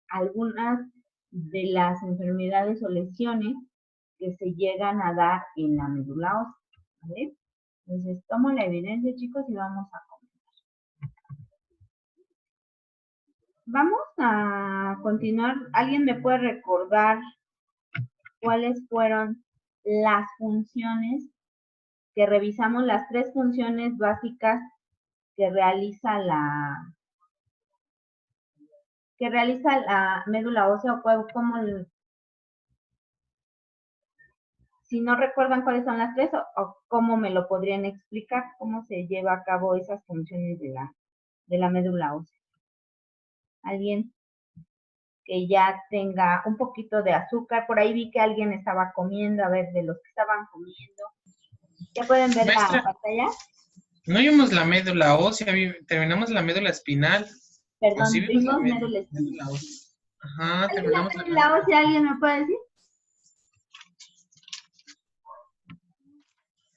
algunas de las enfermedades o lesiones que se llegan a dar en la médula ósea, ¿vale? Entonces, tomo la evidencia, chicos, y vamos a comentar. Vamos a continuar. ¿Alguien me puede recordar cuáles fueron las funciones que revisamos, las 3 funciones básicas que realiza la médula ósea? O cómo, si no recuerdan cuáles son las 3, o cómo me lo podrían explicar, cómo se lleva a cabo esas funciones de la médula ósea. ¿Alguien que ya tenga un poquito de azúcar? Por ahí vi que alguien estaba comiendo. A ver, de los que estaban comiendo, ¿ya pueden ver Maestra, la pantalla? no vimos la médula ósea, terminamos la médula espinal. ¿O sí Perdón, vimos la vimos médula espinal. médula ósea? Ajá, ¿Cuál es la terminamos la médula ósea? ¿Alguien me puede decir?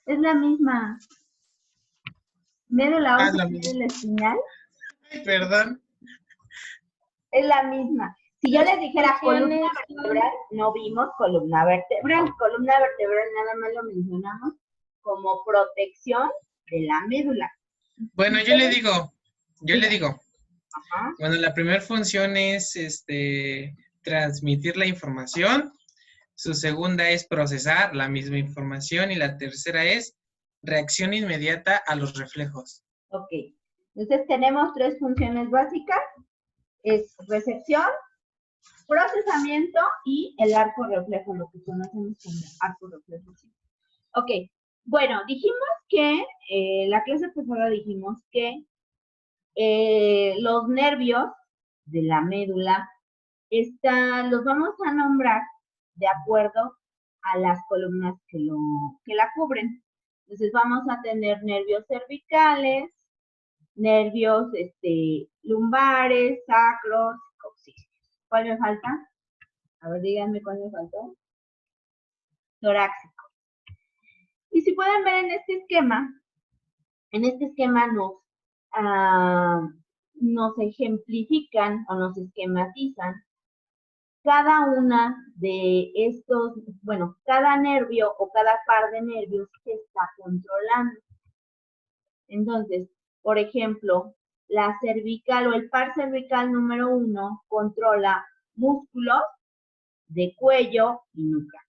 Es la misma. Médula ósea la y misma. médula espinal Ay, perdón. es la misma. Si yo les dijera columna vertebral, no vimos columna vertebral. Columna vertebral nada más lo mencionamos como protección de la médula. Bueno, yo le digo. Ajá. Bueno, la primera función es transmitir la información. Su segunda es procesar la misma información. Y la tercera es reacción inmediata a los reflejos. Ok. Entonces tenemos 3 funciones básicas. Es recepción, procesamiento y el arco reflejo, lo que conocemos como arco reflejo. Ok. Bueno, dijimos que, la clase pasada dijimos que los nervios de la médula los vamos a nombrar de acuerdo a las columnas que la cubren. Entonces vamos a tener nervios cervicales, nervios lumbares, sacros, coxígeos. ¿Cuál me falta? A ver, díganme cuál me faltó. Torácico. Y si pueden ver en este esquema nos ejemplifican o nos esquematizan cada una de estos, bueno, cada nervio o cada par de nervios que está controlando. Entonces, por ejemplo, la cervical o el par cervical número 1 controla músculos de cuello y nuca.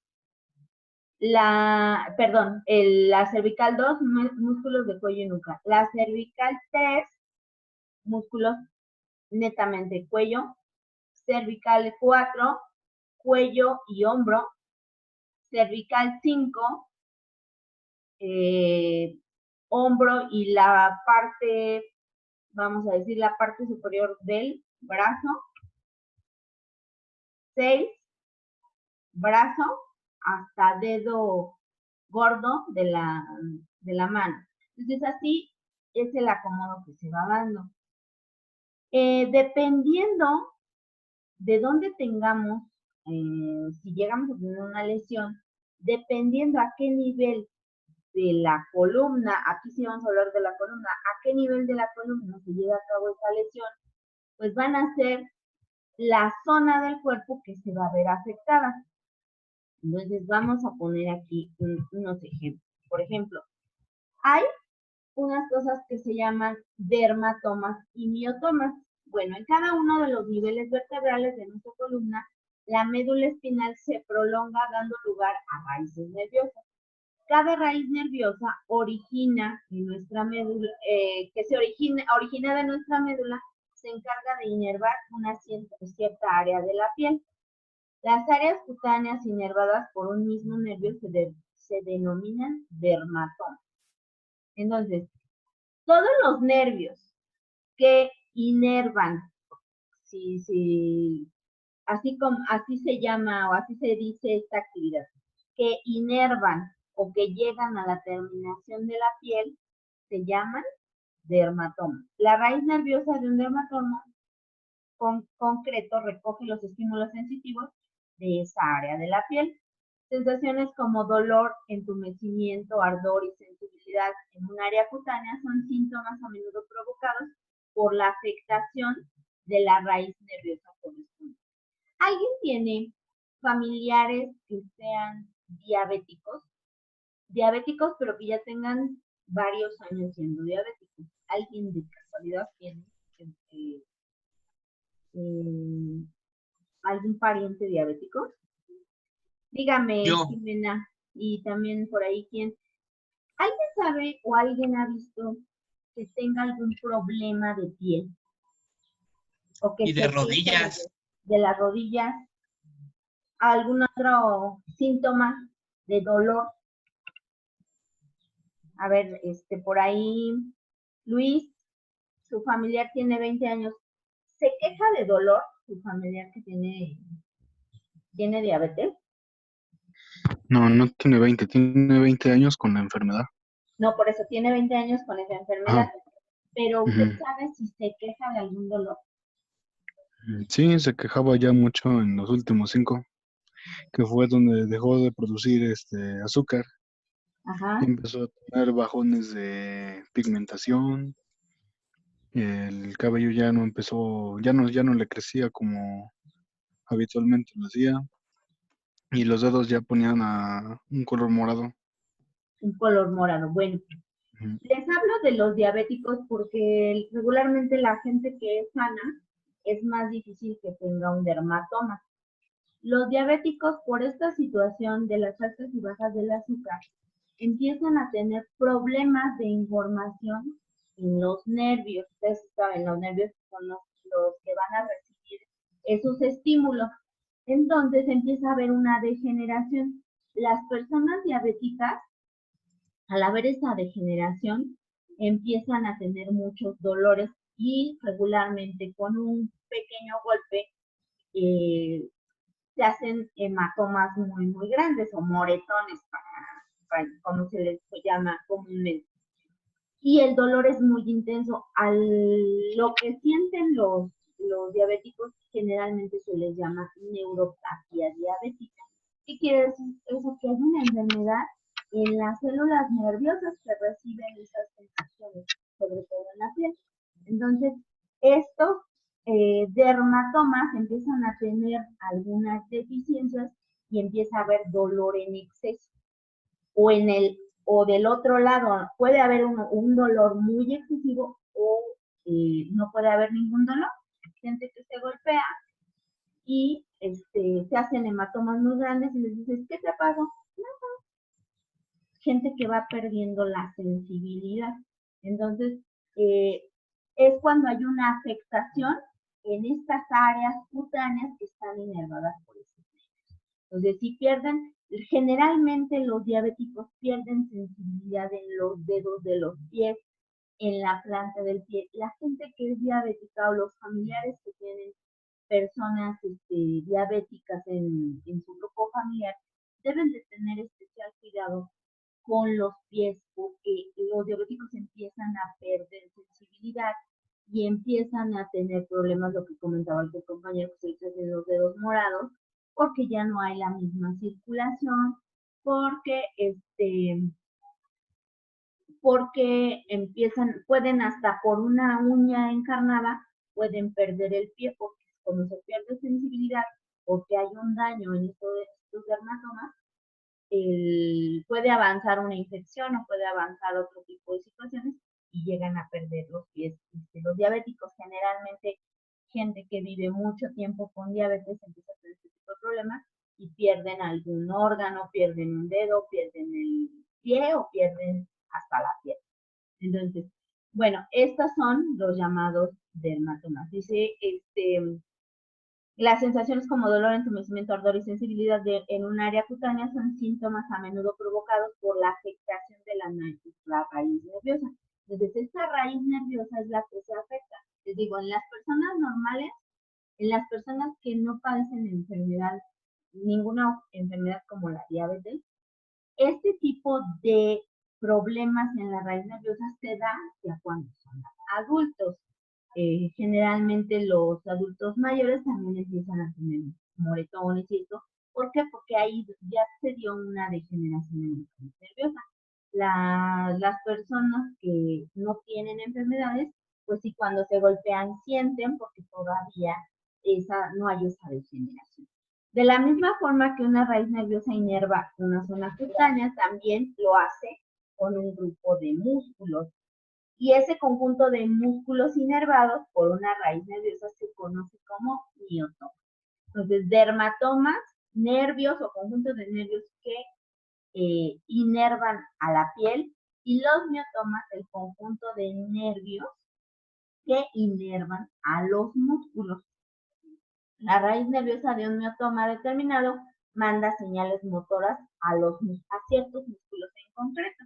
La cervical 2, músculos de cuello y nuca. La cervical 3, músculos netamente cuello. Cervical 4, cuello y hombro. Cervical 5, hombro y la parte, vamos a decir, la parte superior del brazo. 6, brazo hasta dedo gordo de la mano. Entonces así es el acomodo que se va dando. Dependiendo de dónde tengamos, si llegamos a tener una lesión, dependiendo a qué nivel de la columna, aquí sí vamos a hablar de la columna, a qué nivel de la columna se lleva a cabo esa lesión, pues van a ser la zona del cuerpo que se va a ver afectada. Entonces vamos a poner aquí unos ejemplos. Por ejemplo, hay unas cosas que se llaman dermatomas y miotomas. Bueno, en cada uno de los niveles vertebrales de nuestra columna, la médula espinal se prolonga dando lugar a raíces nerviosas. Cada raíz nerviosa origina en nuestra médula, origina de nuestra médula, se encarga de inervar una cierta área de la piel. Las áreas cutáneas inervadas por un mismo nervio se denominan dermatomas. Entonces, todos los nervios que inervan, así se llama o así se dice esta actividad, que inervan o que llegan a la terminación de la piel, se llaman dermatomas. La raíz nerviosa de un dermatoma concreto recoge los estímulos sensitivos de esa área de la piel. Sensaciones como dolor, entumecimiento, ardor y sensibilidad en un área cutánea son síntomas a menudo provocados por la afectación de la raíz nerviosa correspondiente. ¿Alguien tiene familiares que sean diabéticos? Diabéticos, pero que ya tengan varios años siendo diabéticos. ¿Alguien de casualidad tiene algún pariente diabético? Dígame, Yo, Jimena, y también por ahí, ¿quién? ¿Alguien sabe o alguien ha visto que tenga algún problema de piel? O que y de se queje rodillas. de las rodillas, algún otro síntoma de dolor. A ver, por ahí, Luis, su familiar tiene 20 años. ¿Se queja de dolor su familiar que tiene diabetes? No, no tiene 20, tiene 20 años con la enfermedad. No, por eso tiene 20 años con esa enfermedad. Ajá. Pero usted Ujú. sabe si se queja de algún dolor. Sí, se quejaba ya mucho en los últimos 5, que fue donde dejó de producir azúcar y Ajá. empezó a tener bajones de pigmentación. El cabello ya no empezó, ya no le crecía como habitualmente lo hacía, y los dedos ya ponían a un color morado. Un color morado. Bueno, Ujú. les hablo de los diabéticos porque regularmente la gente que es sana es más difícil que tenga un dermatoma. Los diabéticos, por esta situación de las altas y bajas del azúcar, empiezan a tener problemas de información en los nervios. Ustedes saben, los nervios son los que van a recibir esos estímulos. Entonces empieza a haber una degeneración. Las personas diabéticas, al haber esa degeneración, empiezan a tener muchos dolores y regularmente con un pequeño golpe eh, se hacen hematomas muy, muy grandes o moretones, como se les llama comúnmente. Y el dolor es muy intenso. Lo que sienten los diabéticos generalmente se les llama neuropatía diabética. ¿Qué quiere decir eso? Que hay una enfermedad en las células nerviosas que reciben esas sensaciones, sobre todo en la piel. Entonces, estos dermatomas empiezan a tener algunas deficiencias y empieza a haber dolor en exceso. O del otro lado, puede haber un dolor muy excesivo o no puede haber ningún dolor. Gente que se golpea y se hacen hematomas muy grandes y les dices, ¿qué te pasó? No. Gente que va perdiendo la sensibilidad. Entonces, eh, es cuando hay una afectación en estas áreas cutáneas que están inervadas por eso. Entonces, si pierden, generalmente los diabéticos pierden sensibilidad en los dedos de los pies, en la planta del pie. La gente que es diabética o los familiares que tienen personas diabéticas en su grupo familiar deben de tener especial cuidado con los pies porque los diabéticos empiezan a perder sensibilidad y empiezan a tener problemas, lo que comentaba el compañero, que se hacen los dedos morados, porque ya no hay la misma circulación, porque pueden hasta por una uña encarnada, pueden perder el pie, porque como se pierde sensibilidad, porque hay un daño en estos dermatomas, puede avanzar una infección o puede avanzar otro tipo de situaciones y llegan a perder los pies. Los diabéticos generalmente, gente que vive mucho tiempo con diabetes empieza a tener este tipo de problemas y pierden algún órgano, pierden un dedo, pierden el pie o pierden hasta la piel. Entonces, bueno, estos son los llamados dermatomas. Dice, las sensaciones como dolor, entumecimiento, ardor y sensibilidad en un área cutánea son síntomas a menudo provocados por la afectación de la raíz nerviosa. Entonces, esta raíz nerviosa es la que se afecta. Les digo, en las personas normales, en las personas que no padecen enfermedad, ninguna enfermedad como la diabetes, este tipo de problemas en la raíz nerviosa se da ya cuando son adultos. Generalmente los adultos mayores también empiezan a tener moretones y esto. ¿Por qué? Porque ahí ya se dio una degeneración en la raíz nerviosa. Las personas que no tienen enfermedades pues sí, cuando se golpean sienten porque todavía no hay esa degeneración. De la misma forma que una raíz nerviosa inerva una zona cutánea, también lo hace con un grupo de músculos. Y ese conjunto de músculos inervados por una raíz nerviosa se conoce como miotoma. Entonces, dermatomas, nervios o conjuntos de nervios que inervan a la piel, y los miotomas, el conjunto de nervios que inervan a los músculos. La raíz nerviosa de un miotoma determinado manda señales motoras a ciertos músculos en concreto.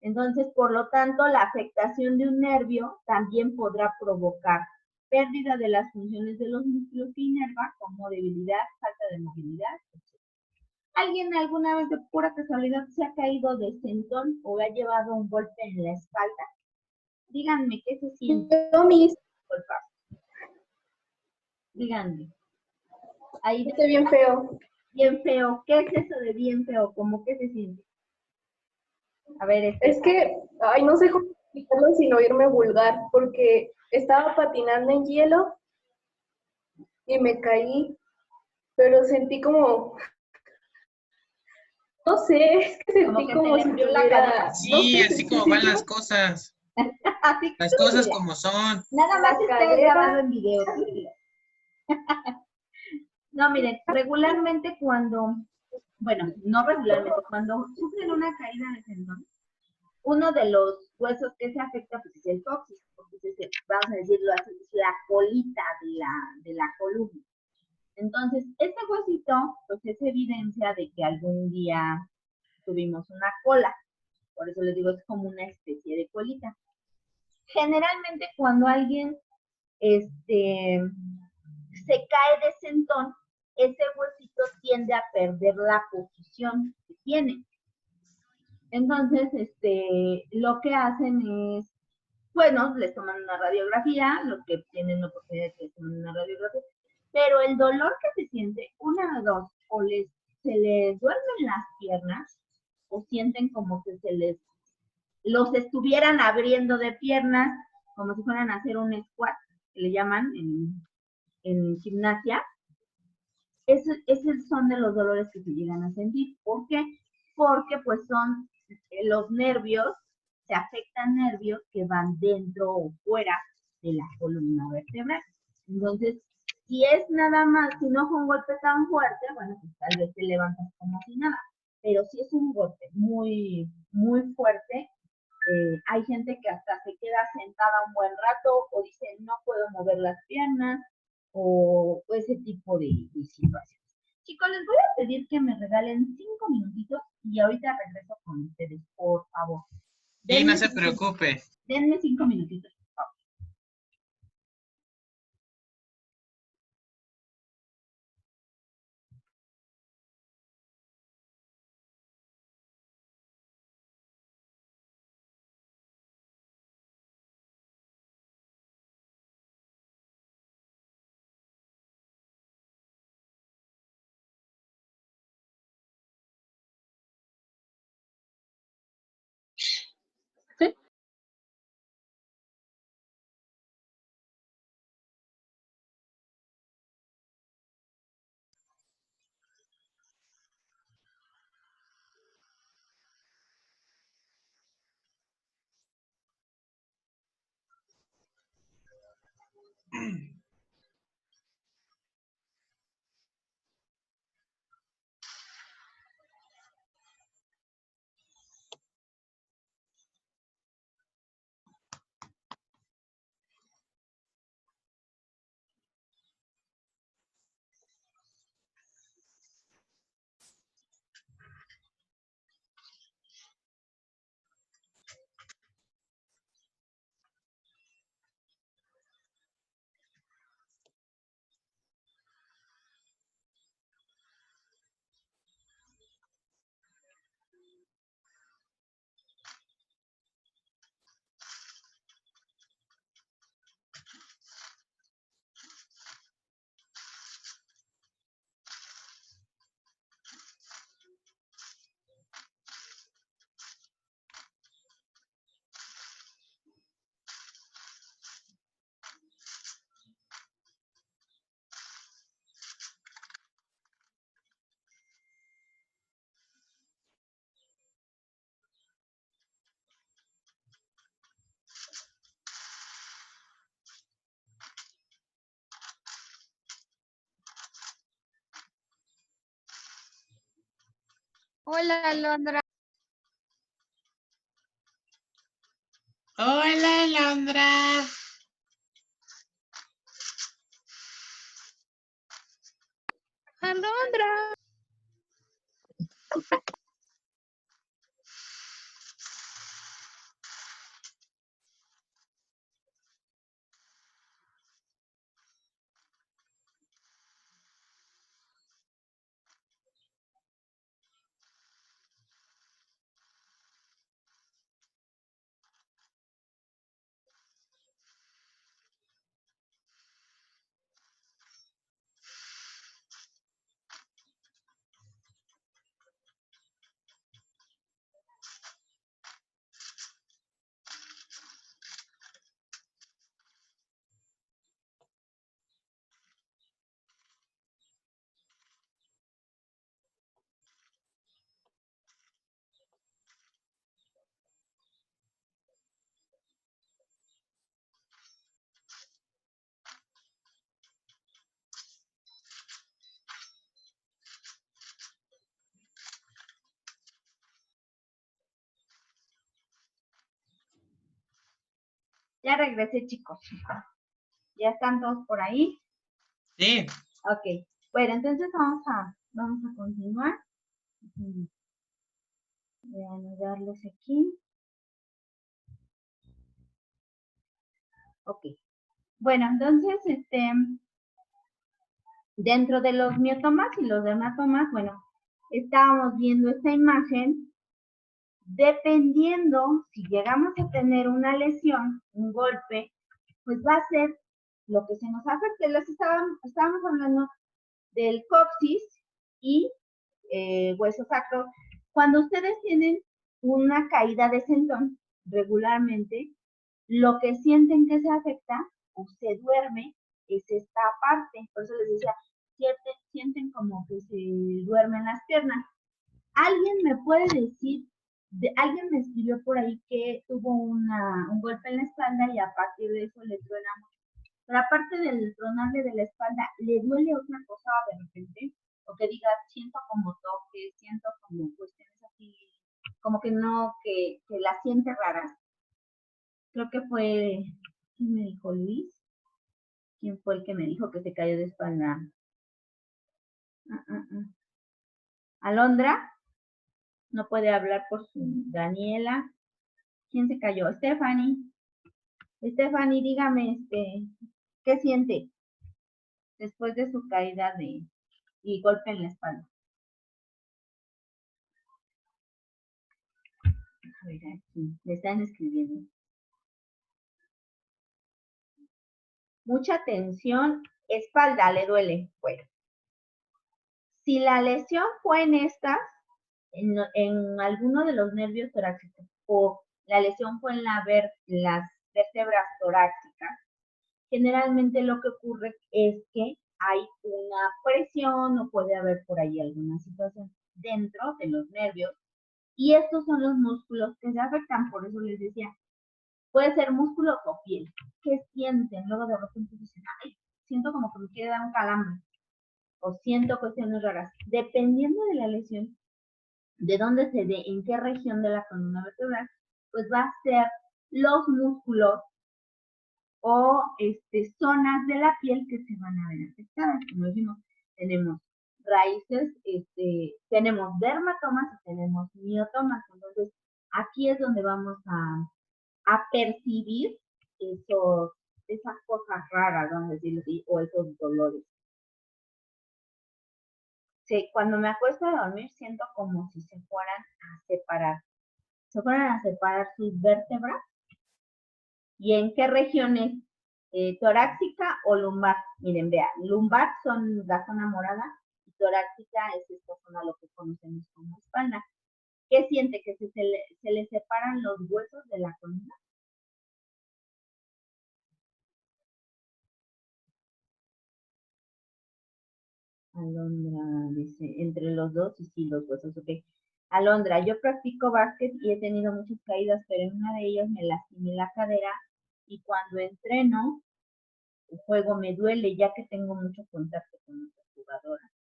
Entonces, por lo tanto, la afectación de un nervio también podrá provocar pérdida de las funciones de los músculos que inerva, como debilidad, falta de movilidad, etc. ¿Alguien alguna vez de pura casualidad se ha caído de sentón o ha llevado un golpe en la espalda? Díganme, ¿qué se siente? Yo, mis, Díganme. Ahí estoy bien feo. bien feo. ¿Qué es eso de bien feo? ¿Cómo que se siente? A ver, Es que, ay, no sé cómo explicarlo sin oírme vulgar, porque estaba patinando en hielo y me caí, pero sentí como, no sé, es que como sentí que como se le si abrió la tuviera, cabeza. no Sí, sé, así se como van sintió las cosas. Así Las tú cosas dile. como son. Nada más la está cadera. grabado en video. Tú dile. No, miren, regularmente bueno, no regularmente, cuando sufren una caída de tendón, uno de los huesos que se afecta pues, es el coxis, porque vamos a decirlo así, es la colita de la columna. Entonces, este huesito, pues es evidencia de que algún día tuvimos una cola. Por eso les digo, es como una especie de colita. Generalmente cuando alguien se cae de sentón, ese huesito tiende a perder la posición que tiene. Entonces, lo que hacen es, bueno, les toman una radiografía, los que tienen la oportunidad de que les tomen una radiografía, pero el dolor que se siente, una de dos, o se les duermen las piernas, o sienten como que los estuvieran abriendo de piernas, como si fueran a hacer un squat, que le llaman en gimnasia. Esos son de los dolores que se llegan a sentir. ¿Por qué? Porque pues son los nervios, se afectan nervios que van dentro o fuera de la columna vertebral. Entonces, si es nada más, si no fue un golpe tan fuerte, bueno, pues tal vez te levantas como si nada. Pero si es un golpe muy, muy fuerte, hay gente que hasta se queda sentada un buen rato o dice no puedo mover las piernas o ese tipo de situaciones. Chicos, les voy a pedir que me regalen 5 minutitos y ahorita regreso con ustedes, por favor. Y no se preocupe. Denme 5 minutitos. ¿Sí? Hola, Alondra. Hola, Alondra. Alondra. Ya regresé, chicos. ¿Ya están todos por ahí? Sí. Ok. Bueno, entonces vamos a continuar. Voy a anotarlos aquí. Ok. Bueno, entonces, dentro de los miotomas y los dermatomas, bueno, estábamos viendo esta imagen. Dependiendo si llegamos a tener una lesión, un golpe, pues va a ser lo que se nos afecte. Estábamos hablando del coxis y hueso sacro. Cuando ustedes tienen una caída de sentón regularmente, lo que sienten que se afecta o se duerme es esta parte. Por eso les decía, sienten como que se duermen las piernas. ¿Alguien me puede decir, alguien me escribió por ahí que tuvo un golpe en la espalda y a partir de eso le truena mucho? Pero aparte del tronarle de la espalda, ¿le duele otra cosa de repente? O que diga, siento como toque, siento como cuestiones así, como que no, que la siente raras. Creo que fue, ¿quién me dijo? Luis. ¿Quién fue el que me dijo que se cayó de espalda? Alondra, no puede hablar por su Daniela. ¿Quién se cayó? Stephanie. Stephanie, dígame, ¿qué siente después de su caída y golpe en la espalda? A ver, aquí, le están escribiendo. Mucha tensión, espalda, le duele. Bueno, si la lesión fue en estas, en alguno de los nervios torácicos, o la lesión fue en las vértebras torácicas, generalmente lo que ocurre es que hay una presión o puede haber por ahí alguna situación dentro de los nervios y estos son los músculos que se afectan. Por eso les decía, puede ser músculo o piel. ¿Qué sienten? Luego de repente dicen, ay, siento como que me quiere dar un calambre o siento cuestiones raras. Dependiendo de la lesión, de dónde se dé, en qué región de la columna vertebral, pues va a ser los músculos o zonas de la piel que se van a ver afectadas. Como dijimos, tenemos raíces, tenemos dermatomas y tenemos miotomas. Entonces, aquí es donde vamos a percibir esas cosas raras, vamos a decirlo así, o esos dolores. Sí, cuando me acuesto a dormir siento como si se fueran a separar sus vértebras. ¿Y en qué regiones? Torácica o lumbar. Miren, vean, lumbar son la zona morada y torácica es esta zona, lo que conocemos como espalda. ¿Qué siente? ¿Que se le separan los huesos de la columna? Alondra dice, entre los dos y sí, los huesos, ok. Alondra, yo practico básquet y he tenido muchas caídas, pero en una de ellas me lastimé la cadera y cuando entreno, el juego me duele ya que tengo mucho contacto con otras jugadoras.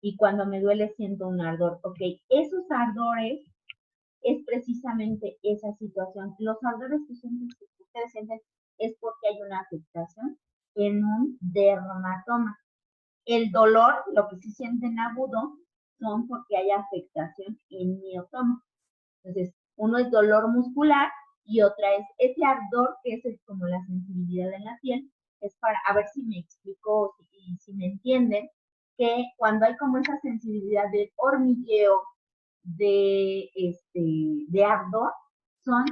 y cuando me duele siento un ardor. Ok, esos ardores es precisamente esa situación. Los ardores que ustedes sienten es porque hay una afectación en un dermatoma. El dolor, lo que sí sienten agudo, son porque hay afectación en miotoma. Entonces, uno es dolor muscular y otra es ese ardor, que es como la sensibilidad en la piel, es para, a ver si me explico y si me entienden, que cuando hay como esa sensibilidad de hormigueo, de ardor, son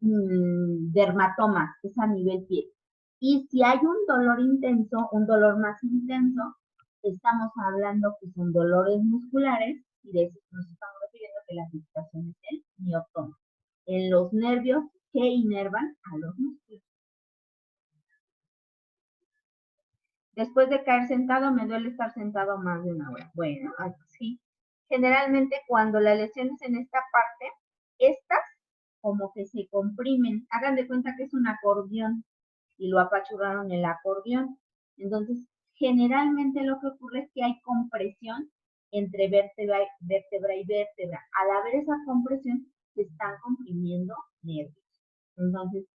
dermatomas, es a nivel piel. Y si hay un dolor intenso, un dolor más intenso, estamos hablando que son dolores musculares y de eso nos estamos refiriendo que la afectación es el miotoma, en los nervios que inervan a los músculos. Después de caer sentado, me duele estar sentado más de una hora. Bueno, así. Generalmente cuando la lesión es en esta parte, estas como que se comprimen. Hagan de cuenta que es un acordeón y lo apachurraron el acordeón. Entonces, generalmente lo que ocurre es que hay compresión entre vértebra y vértebra. Al haber esa compresión, se están comprimiendo nervios. Entonces,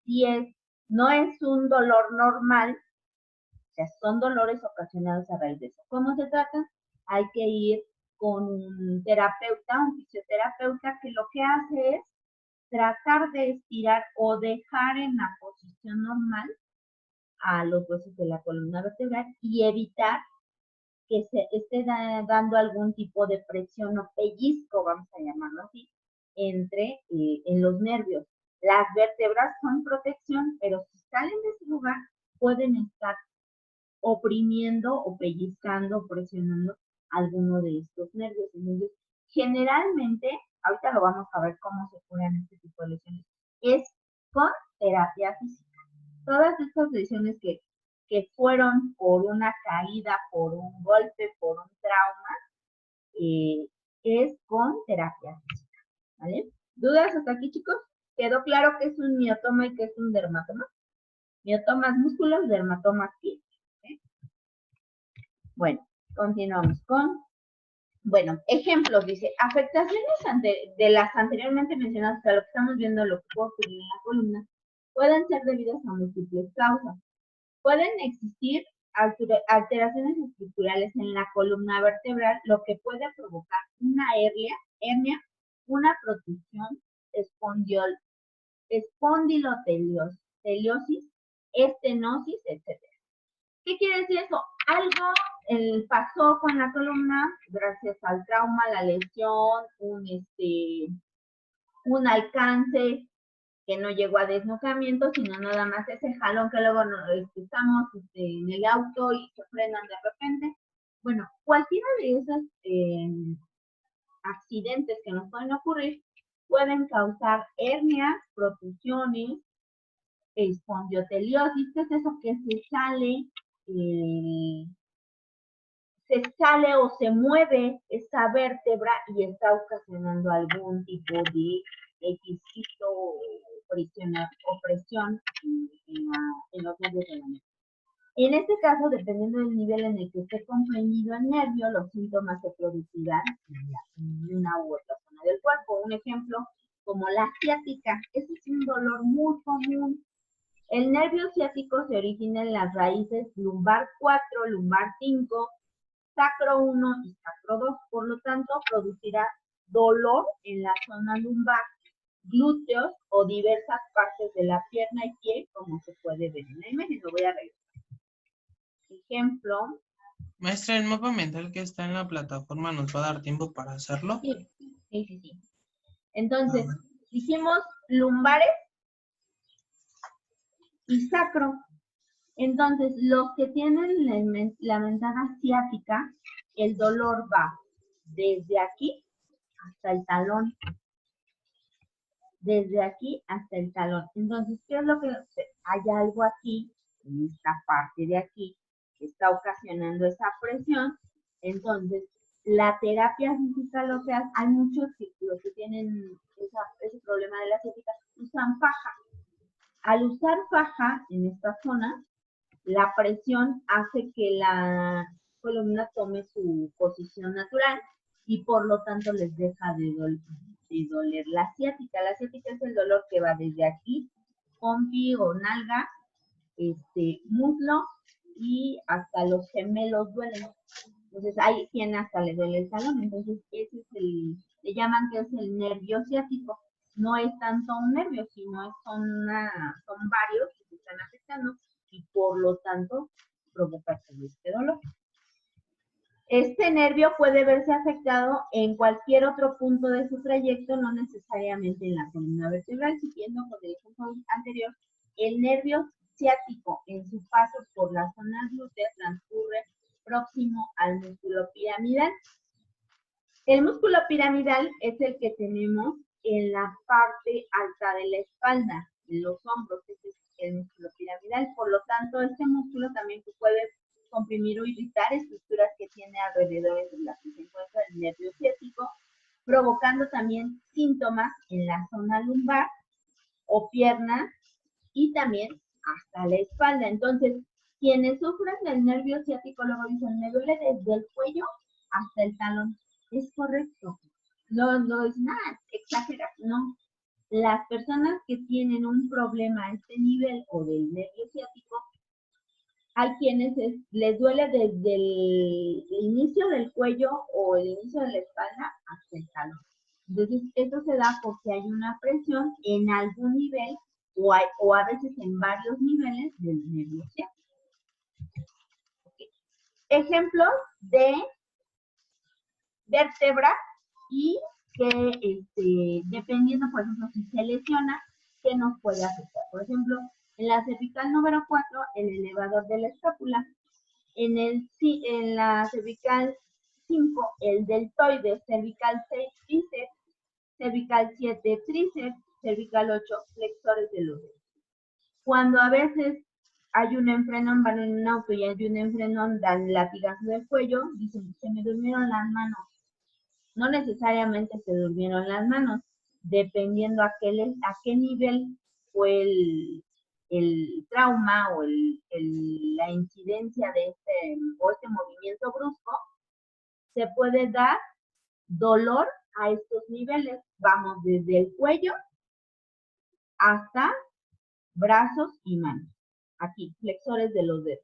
no es un dolor normal, o sea, son dolores ocasionados a raíz de eso. ¿Cómo se trata? Hay que ir con un terapeuta, un fisioterapeuta, que lo que hace es tratar de estirar o dejar en la posición normal a los huesos de la columna vertebral y evitar que se esté dando algún tipo de presión o pellizco, vamos a llamarlo así, en los nervios. Las vértebras son protección, pero si salen de ese lugar, pueden estar oprimiendo o pellizcando, presionando alguno de estos nervios. Entonces, generalmente, ahorita lo vamos a ver cómo se curan este tipo de lesiones, es con terapia física. Todas estas lesiones que fueron por una caída, por un golpe, por un trauma, es con terapia física, ¿vale? ¿Dudas hasta aquí, chicos? ¿Quedó claro que es un miotoma y que es un dermatoma? Miotomas músculos, dermatomas piel. Bueno, continuamos con, ejemplos, dice, afectaciones de las anteriormente mencionadas, o sea, lo que estamos viendo, lo que puede ocurrir en la columna, pueden ser debidas a múltiples causas. Pueden existir alteraciones estructurales en la columna vertebral, lo que puede provocar una hernia, una protrusión, espondiloteliosis, estenosis, etc. ¿Qué quiere decir eso? Algo pasó con la columna gracias al trauma, la lesión, un alcance que no llegó a desnucamiento, sino nada más ese jalón que luego estamos en el auto y se frenan de repente. Bueno, cualquiera de esos accidentes que nos pueden ocurrir pueden causar hernias, protrusiones, espondioteliosis, que es eso que se sale o se mueve esa vértebra y está ocasionando algún tipo de quisito o presión en los nervios de la mente. En este caso, dependiendo del nivel en el que esté comprimido el nervio, los síntomas se producirán en una u otra zona del cuerpo. Un ejemplo, como la ciática, ese es un dolor muy común. El nervio ciático se origina en las raíces lumbar 4, lumbar 5, sacro 1 y sacro 2, por lo tanto producirá dolor en la zona lumbar, glúteos o diversas partes de la pierna y pie, como se puede ver en la imagen. Lo voy a regresar. Ejemplo. Maestra, ¿el mapa mental que está en la plataforma nos va a dar tiempo para hacerlo? Sí. Entonces, dijimos lumbares y sacro. Entonces, los que tienen la ventana ciática, el dolor va desde aquí hasta el talón. Desde aquí hasta el talón. Entonces, ¿qué es lo que hay algo aquí, en esta parte de aquí, que está ocasionando esa presión? Entonces, la terapia física lo que hace, hay muchos que tienen ese problema de la ciática, usan faja. Al usar faja en esta zona, la presión hace que columna tome su posición natural y por lo tanto les deja de doler la ciática. La ciática es el dolor que va desde aquí, pompi o nalga, muslo y hasta los gemelos duelen. Entonces hay quien hasta le duele el talón. Entonces ese es le llaman que es el nervio ciático. No es tanto un nervio, sino son varios que se están afectando y por lo tanto provoca todo este dolor. Este nervio puede verse afectado en cualquier otro punto de su trayecto, no necesariamente en la columna vertebral. Siguiendo con el ejemplo anterior, el nervio ciático en su paso por la zona glútea transcurre próximo al músculo piramidal. El músculo piramidal es el que tenemos en la parte alta de la espalda, en los hombros. Ese es el músculo piramidal. Por lo tanto, este músculo también puede comprimir o irritar estructuras que tiene alrededor de las que se encuentra el nervio ciático, provocando también síntomas en la zona lumbar o pierna y también hasta la espalda. Entonces, quienes sufren del nervio ciático luego dicen, me duele desde el cuello hasta el talón. Es correcto. No es nada, exagera, no. Las personas que tienen un problema a este nivel o del nervio ciático, hay quienes les duele desde el inicio del cuello o el inicio de la espalda hasta el talón. Entonces, esto se da porque hay una presión en algún nivel o a veces en varios niveles del nervio ciático. Okay. Ejemplos de vértebra y que dependiendo, por ejemplo, si se lesiona, ¿qué nos puede afectar? Por ejemplo, en la cervical número 4, el elevador de la escápula. En la cervical 5, el deltoides, cervical 6, bíceps, cervical 7, tríceps, cervical 8, flexores de los dedos. Cuando a veces hay un enfrenón, van en un auto y hay un enfrenón, dan latigazo del cuello, dicen, se me durmieron las manos. No necesariamente se durmieron las manos, dependiendo a qué nivel fue el trauma o la incidencia de este movimiento brusco, se puede dar dolor a estos niveles. Vamos desde el cuello hasta brazos y manos. Aquí, flexores de los dedos.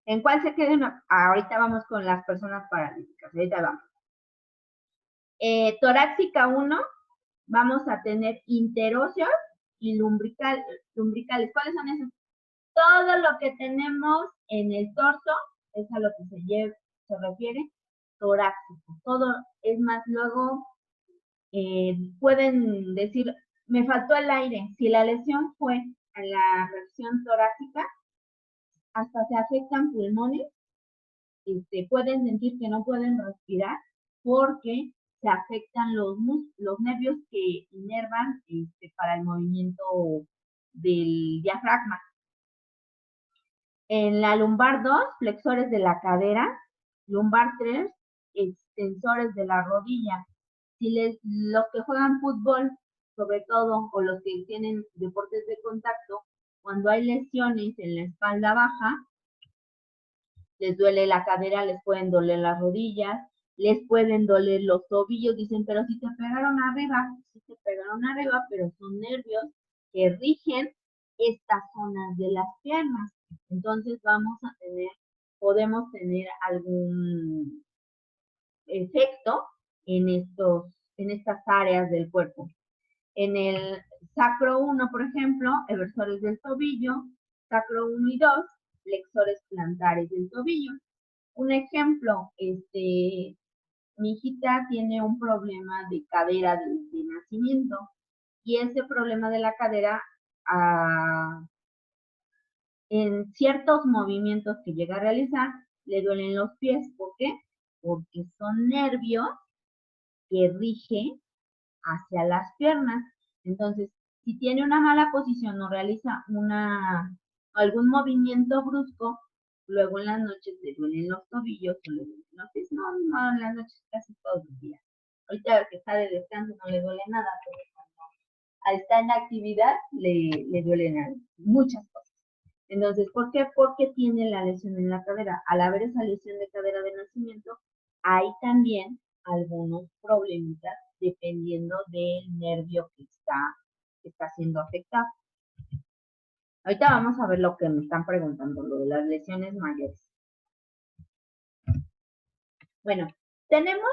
¿En cuál se queden? Ahorita vamos con las personas paralíticas. Ahorita vamos. Torácica 1, vamos a tener interóseos y lumbricales. ¿Cuáles son esos? Todo lo que tenemos en el torso es a lo que se refiere torácico. Todo, es más, luego pueden decir, me faltó el aire. Si la lesión fue en la región torácica, hasta se afectan pulmones, pueden sentir que no pueden respirar porque se afectan los nervios que inervan para el movimiento del diafragma. En la lumbar 2, flexores de la cadera. Lumbar 3, extensores de la rodilla. Los que juegan fútbol, sobre todo, o los que tienen deportes de contacto, cuando hay lesiones en la espalda baja, les duele la cadera, les pueden doler las rodillas, les pueden doler los tobillos. Dicen, pero si te pegaron arriba, sí te pegaron arriba, pero son nervios que rigen estas zonas de las piernas. Entonces podemos tener algún efecto en estas áreas del cuerpo. En el sacro 1, por ejemplo, eversores del tobillo, sacro 1 y 2, flexores plantares del tobillo. Un ejemplo, mi hijita tiene un problema de cadera de nacimiento y ese problema de la cadera en ciertos movimientos que llega a realizar le duelen los pies. ¿Por qué? Porque son nervios que rigen hacia las piernas. Entonces, si tiene una mala posición o realiza algún movimiento brusco, luego en las noches le duelen los tobillos o le duelen los pies. No, en las noches casi todos los días. Ahorita que está de descanso no le duele nada, pero cuando está en actividad le duelen muchas cosas. Entonces, ¿por qué? Porque tiene la lesión en la cadera. Al haber esa lesión de cadera de nacimiento, hay también algunos problemitas dependiendo del nervio que está siendo afectado. Ahorita vamos a ver lo que me están preguntando, lo de las lesiones mayores. Bueno, tenemos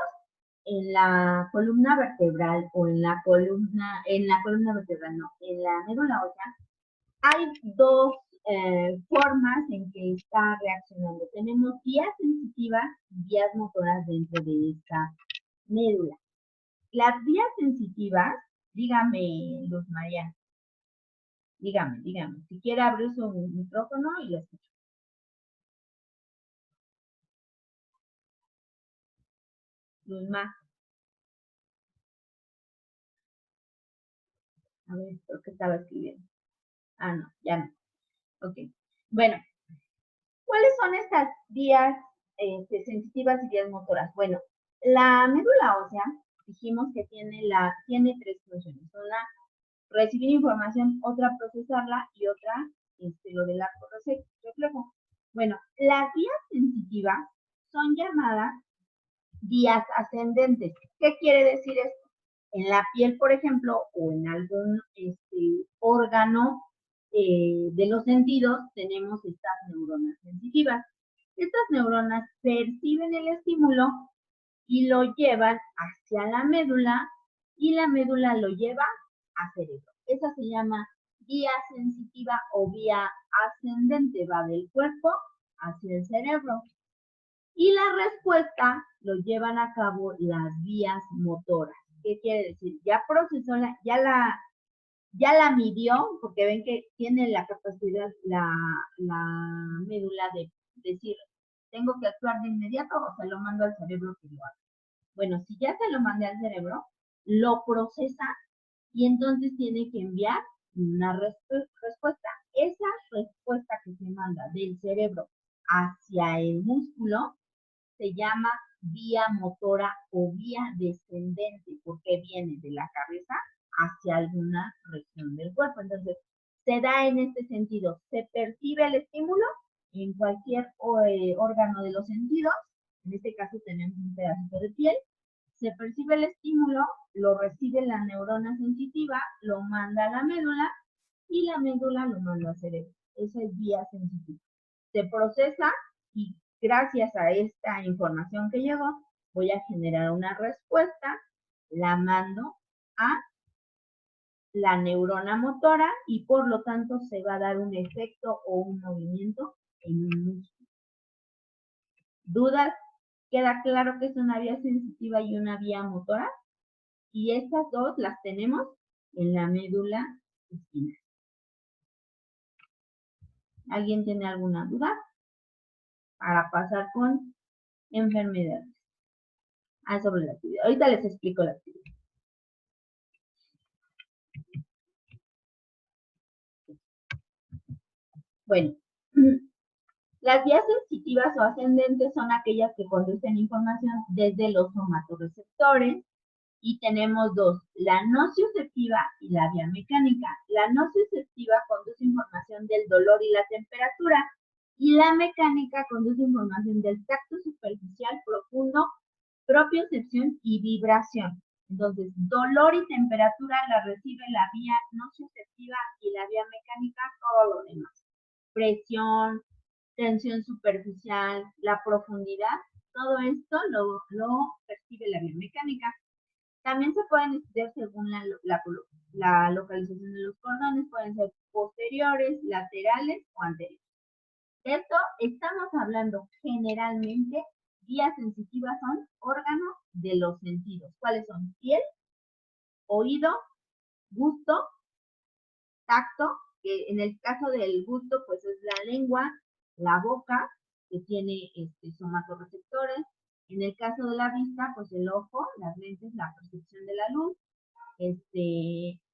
en la columna vertebral o en la columna vertebral, no, en la médula ósea, hay dos formas en que está reaccionando. Tenemos vías sensitivas y vías motoras dentro de esta médula. Las vías sensitivas, dígame, Luz María, dígame, si quiere abrir su micrófono y lo escucho. Luzma. A ver, creo que estaba escribiendo. Ah, no, ya no. Ok. Bueno, ¿cuáles son estas vías sensitivas y vías motoras? Bueno, la médula ósea, dijimos que tiene tres funciones. Una, recibir información, otra, procesarla y otra, lo del arco reflejo. Bueno, las vías sensitivas son llamadas vías ascendentes. ¿Qué quiere decir esto? En la piel, por ejemplo, o en algún órgano de los sentidos, tenemos estas neuronas sensitivas. Estas neuronas perciben el estímulo y lo llevan hacia la médula y la médula lo lleva a cerebro. Esa se llama vía sensitiva o vía ascendente, va del cuerpo hacia el cerebro. Y la respuesta lo llevan a cabo las vías motoras. ¿Qué quiere decir? Ya procesó, ya la midió, porque ven que tiene la capacidad, la médula de decir, tengo que actuar de inmediato o se lo mando al cerebro que lo haga. Bueno, si ya se lo mandé al cerebro, lo procesa y entonces tiene que enviar una respuesta. Esa respuesta que se manda del cerebro hacia el músculo se llama vía motora o vía descendente, porque viene de la cabeza hacia alguna región del cuerpo. Entonces, se da en este sentido, se percibe el estímulo en cualquier órgano de los sentidos, en este caso tenemos un pedacito de piel, se percibe el estímulo, lo recibe la neurona sensitiva, lo manda a la médula y la médula lo manda al cerebro. Esa es vía sensitiva. Se procesa y gracias a esta información que llegó, voy a generar una respuesta, la mando a la neurona motora y por lo tanto se va a dar un efecto o un movimiento en un músculo. ¿Dudas? ¿Queda claro que es una vía sensitiva y una vía motora? Y estas dos las tenemos en la médula espinal. ¿Alguien tiene alguna duda? Para pasar con enfermedades. Sobre la actividad. Ahorita les explico la actividad. Bueno, las vías sensitivas o ascendentes son aquellas que conducen información desde los somatoreceptores y tenemos dos, la nociceptiva y la vía mecánica. La nociceptiva conduce información del dolor y la temperatura y la mecánica conduce información del tacto superficial profundo, propiocepción y vibración. Entonces, dolor y temperatura la recibe la vía nociceptiva y la vía mecánica todo lo demás. Presión, tensión superficial, la profundidad, todo esto lo percibe la vía mecánica. También se pueden estudiar según la localización de los cordones, pueden ser posteriores, laterales o anteriores. De esto estamos hablando generalmente, vías sensitivas son órganos de los sentidos. ¿Cuáles son? Piel, oído, gusto, tacto, que en el caso del gusto pues es la lengua, la boca, que tiene somatoreceptores. En el caso de la vista, pues el ojo, las lentes, la percepción de la luz.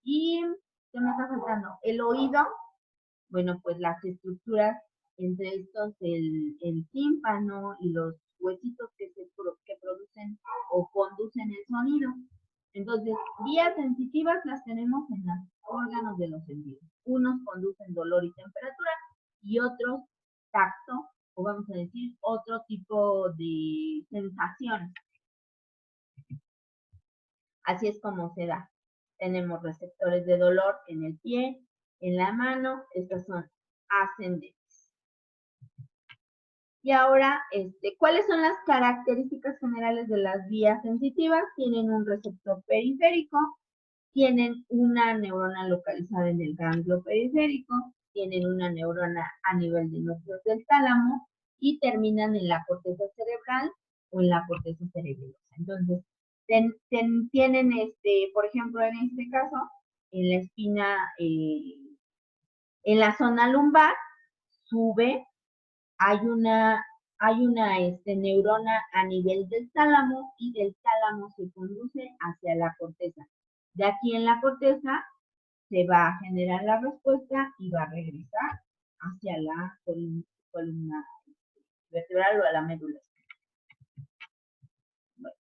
Y, ¿qué me está faltando? El oído, bueno, pues las estructuras, entre estos el tímpano y los huesitos que producen o conducen el sonido. Entonces, vías sensitivas las tenemos en los órganos de los sentidos. Unos conducen dolor y temperatura y otros tacto, o vamos a decir, otro tipo de sensación. Así es como se da. Tenemos receptores de dolor en el pie, en la mano, estas son ascendentes. Y ahora, ¿cuáles son las características generales de las vías sensitivas? Tienen un receptor periférico, tienen una neurona localizada en el ganglio periférico, tienen una neurona a nivel de núcleos del tálamo y terminan en la corteza cerebral o en la corteza cerebelosa. Entonces, tienen, por ejemplo, en este caso, en la espina, en la zona lumbar, sube, hay una neurona a nivel del tálamo y del tálamo se conduce hacia la corteza. De aquí en la corteza se va a generar la respuesta y va a regresar hacia la columna vertebral o a la médula. Bueno.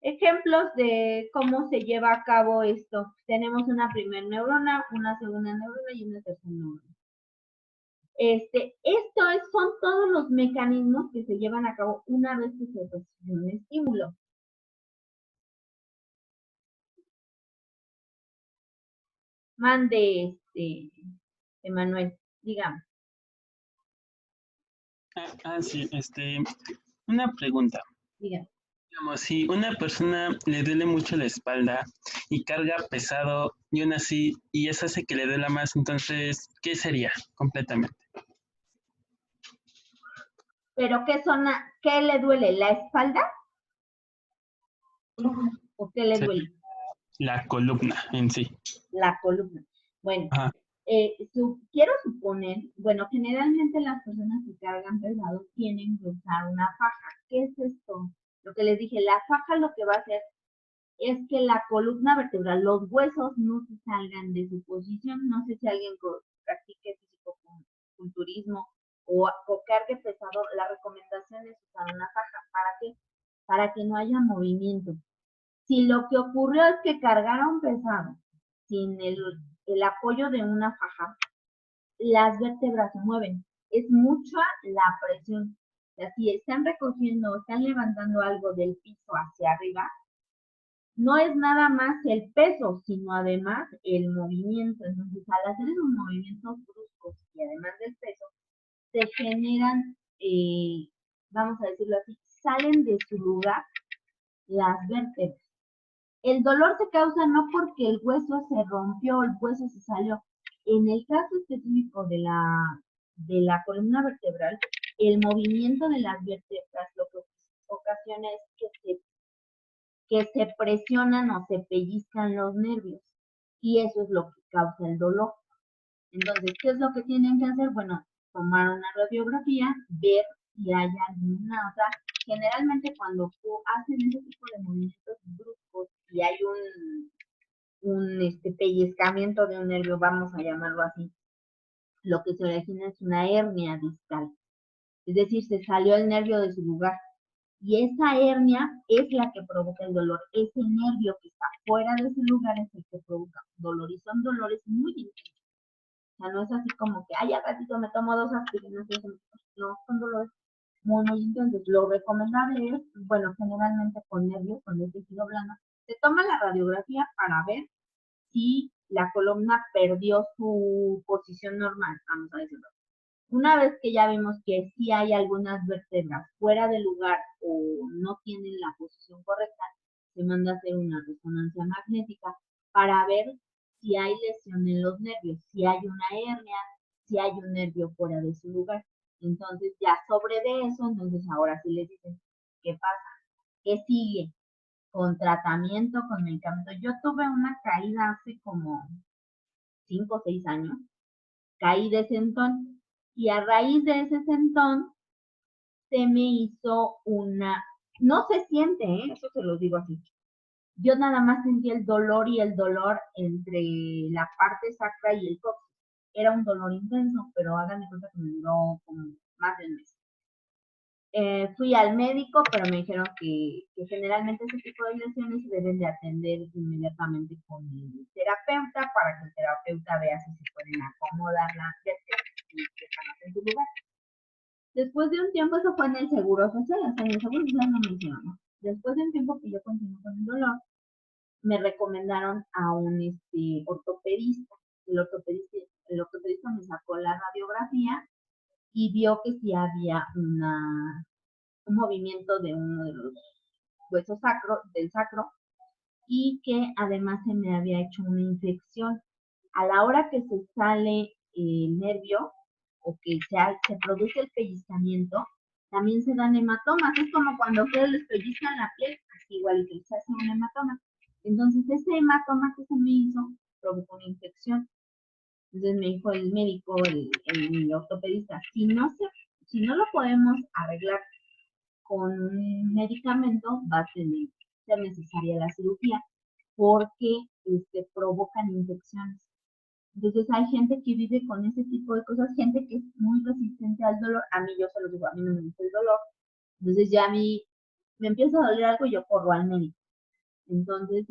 Ejemplos de cómo se lleva a cabo esto. Tenemos una primera neurona, una segunda neurona y una tercera neurona. Son todos los mecanismos que se llevan a cabo una vez que se recibe un estímulo. Mande, Emanuel, dígame. Sí, una pregunta. Dígame. Digamos, si una persona le duele mucho la espalda y carga pesado y aún así, y eso hace que le duela más, entonces, ¿qué sería completamente? ¿Pero qué le duele? ¿La espalda? ¿O qué le duele? La columna en sí. La columna. Bueno, Ajá. quiero suponer, bueno, generalmente las personas que cargan pesado tienen que usar una faja. ¿Qué es esto? Lo que les dije, la faja lo que va a hacer es que la columna vertebral, los huesos no se salgan de su posición. No sé si alguien practique fisicoculturismo o cargue pesado, la recomendación es usar una faja. ¿Para qué? Para que no haya movimiento. Si lo que ocurrió es que cargaron pesado sin el apoyo de una faja, las vértebras se mueven. Es mucha la presión. O sea, si están recogiendo, están levantando algo del piso hacia arriba, no es nada más el peso, sino además el movimiento. Entonces, al hacer esos movimientos bruscos y además del peso, se generan, vamos a decirlo así, salen de su lugar las vértebras. El dolor se causa no porque el hueso se rompió, el hueso se salió. En el caso específico de la columna vertebral, el movimiento de las vértebras lo que ocasiona es que se presionan o se pellizcan los nervios. Y eso es lo que causa el dolor. Entonces, ¿qué es lo que tienen que hacer? Bueno, tomar una radiografía, ver si hay alguna otra. Generalmente cuando hacen ese tipo de movimientos bruscos y hay un pellizcamiento de un nervio, vamos a llamarlo así, lo que se origina es una hernia discal. Es decir, se salió el nervio de su lugar. Y esa hernia es la que provoca el dolor. Ese nervio que está fuera de su lugar es el que provoca dolor. Y son dolores muy intensos. O sea, no es así como que, ay, al ratito me tomo 2 aspirinas y eso. No, son dolores muy, muy intensos. Lo recomendable es, bueno, generalmente con nervios, con el tejido blando, se toma la radiografía para ver si la columna perdió su posición normal, vamos a decirlo. Una vez que ya vimos que sí hay algunas vértebras fuera de lugar o no tienen la posición correcta, se manda a hacer una resonancia magnética para ver si hay lesión en los nervios, si hay una hernia, si hay un nervio fuera de su lugar. Entonces ya sobre de eso, entonces ahora sí les dicen, ¿qué pasa? ¿Qué sigue? Con tratamiento, con medicamento. Yo tuve una caída hace como 5 o 6 años, caí de sentón y a raíz de ese sentón se me hizo no se siente, eso se lo digo así. Yo nada más sentí el dolor y el dolor entre la parte sacra y el coxis. Era un dolor intenso, pero hagan de cuenta que me duró como más de un mes. Fui al médico, pero me dijeron que generalmente ese tipo de lesiones se deben de atender inmediatamente con el terapeuta para que el terapeuta vea si se pueden acomodar las vértebras. Después de un tiempo, eso fue en el Seguro Social, o sea, en el Seguro Social no mencionamos. Después de un tiempo que yo continué con el dolor, me recomendaron a un ortopedista. El ortopedista me sacó la radiografía y vio que sí había un movimiento de uno de los huesos del sacro, y que además se me había hecho una infección. A la hora que se sale el nervio o que se produce el pellizcamiento, también se dan hematomas. Es como cuando ustedes les pellizcan la piel, así igual que se hace un hematoma. Entonces, ese hematoma que se me hizo provocó una infección. Entonces me dijo el médico, el ortopedista, si no lo podemos arreglar con un medicamento, va a ser necesaria la cirugía, porque provocan infecciones. Entonces hay gente que vive con ese tipo de cosas, gente que es muy resistente al dolor. A mí, yo se lo digo, a mí no me gusta el dolor. Entonces ya a mí me empieza a doler algo y yo corro al médico. Entonces,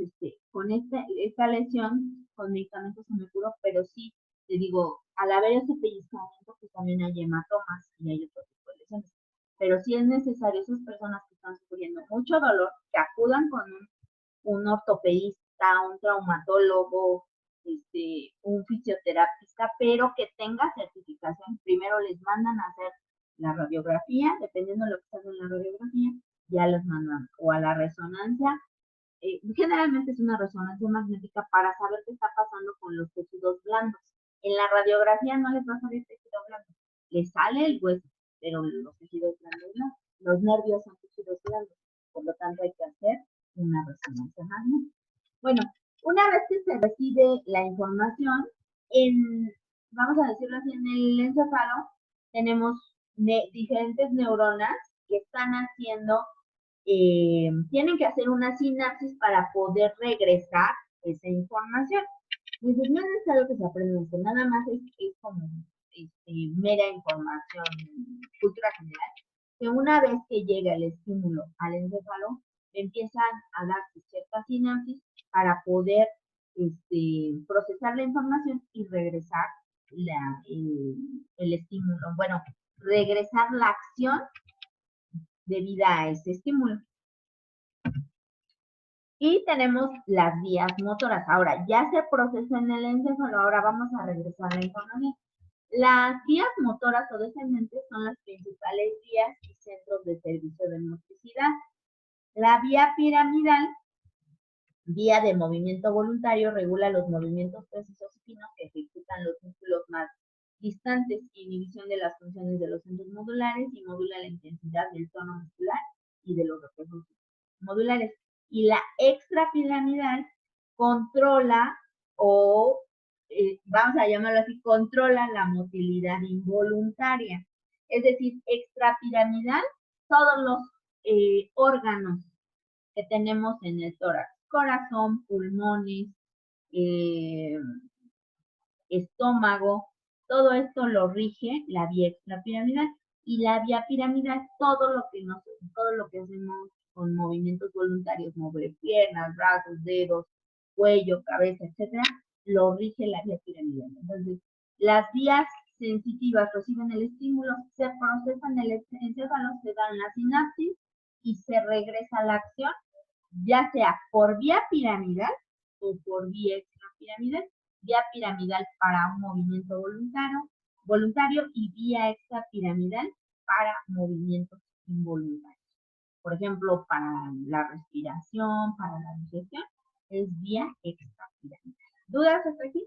con esta lesión, con medicamentos se me curó, pero sí, te digo, al haber ese pellizcamiento, pues también hay hematomas y hay otro tipo de lesiones. Pero sí es necesario, esas personas que están sufriendo mucho dolor, que acudan con un ortopedista, un traumatólogo, un fisioterapista, pero que tenga certificación. Primero les mandan a hacer la radiografía, dependiendo de lo que está en la radiografía, ya los mandan o a la resonancia. Generalmente es una resonancia magnética para saber qué está pasando con los tejidos blandos. En la radiografía no les va a salir tejido blando, les sale el hueso, pero los tejidos blandos no. Los nervios son tejidos blandos, por lo tanto hay que hacer una resonancia magnética. Bueno, una vez que se recibe la información, vamos a decirlo así, en el encéfalo tenemos diferentes neuronas que están haciendo, tienen que hacer una sinapsis para poder regresar esa información. Entonces, no es necesario que se aprenda esto, nada más es como mera información, cultura general, que una vez que llega el estímulo al encéfalo, empiezan a darse ciertas sinapsis para poder procesar la información y regresar el estímulo. Bueno, regresar la acción debida a ese estímulo. Y tenemos las vías motoras. Ahora, ya se procesa en el encéfalo, ahora vamos a regresar la información. Las vías motoras o descendentes son las principales vías y centros de servicio de motricidad. La vía piramidal, vía de movimiento voluntario, regula los movimientos precisos y finos que ejecutan los músculos más distantes, inhibición de las funciones de los centros modulares y modula la intensidad del tono muscular y de los reflejos modulares. Y la extrapiramidal controla o, vamos a llamarlo así, controla la motilidad involuntaria. Es decir, extrapiramidal, todos los órganos que tenemos en el tórax, corazón, pulmones, estómago, todo esto lo rige la vía extrapiramidal. Y la vía piramidal, todo lo que hacemos con movimientos voluntarios, mover piernas, brazos, dedos, cuello, cabeza, etcétera, lo rige la vía piramidal. Entonces, las vías sensitivas reciben el estímulo, se procesan el encéfalo, se dan la sinapsis y se regresa a la acción, ya sea por vía piramidal o por vía extrapiramidal. Vía piramidal para un movimiento voluntario y vía extrapiramidal para movimientos involuntarios. Por ejemplo, para la respiración, para la digestión, es vía extrapiramidal. ¿Dudas hasta aquí?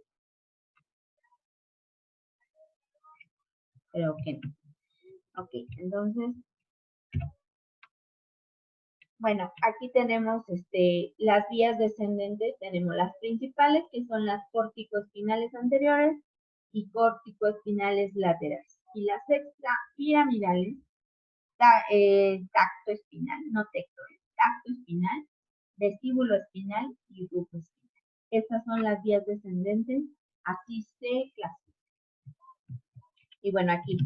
Creo que no. Ok, entonces, bueno, aquí tenemos las vías descendentes, tenemos las principales, que son las córtico-espinales anteriores y córtico-espinales laterales. Y las extrapiramidales, tacto espinal, no tecto, tacto espinal, vestíbulo espinal y rufo espinal. Estas son las vías descendentes, así se clasifican. Y bueno, aquí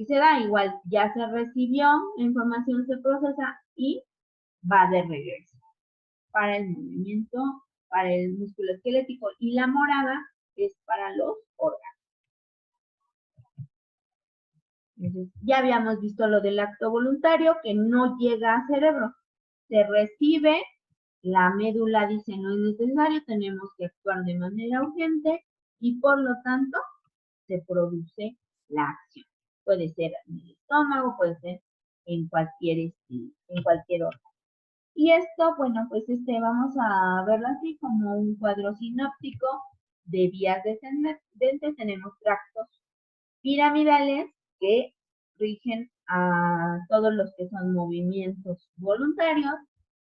se da igual, ya se recibió, la información se procesa y va de regreso para el movimiento, para el músculo esquelético, y la morada es para los órganos. Entonces, ya habíamos visto lo del acto voluntario que no llega a cerebro. Se recibe, la médula dice no es necesario, tenemos que actuar de manera urgente y por lo tanto se produce la acción. Puede ser en el estómago, puede ser en cualquier órgano. Y esto, bueno, pues vamos a verlo así como un cuadro sinóptico de vías descendentes. Tenemos tractos piramidales que rigen a todos los que son movimientos voluntarios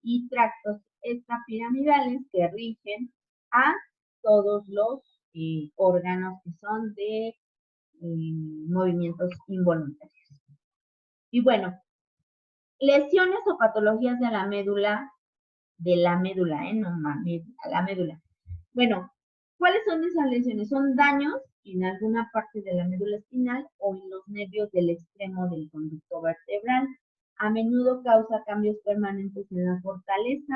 y tractos extrapiramidales que rigen a todos los órganos que son de movimientos involuntarios. Y bueno, lesiones o patologías de la médula, no mames, a la médula. Bueno, ¿cuáles son esas lesiones? Son daños en alguna parte de la médula espinal o en los nervios del extremo del conducto vertebral. A menudo causa cambios permanentes en la fortaleza,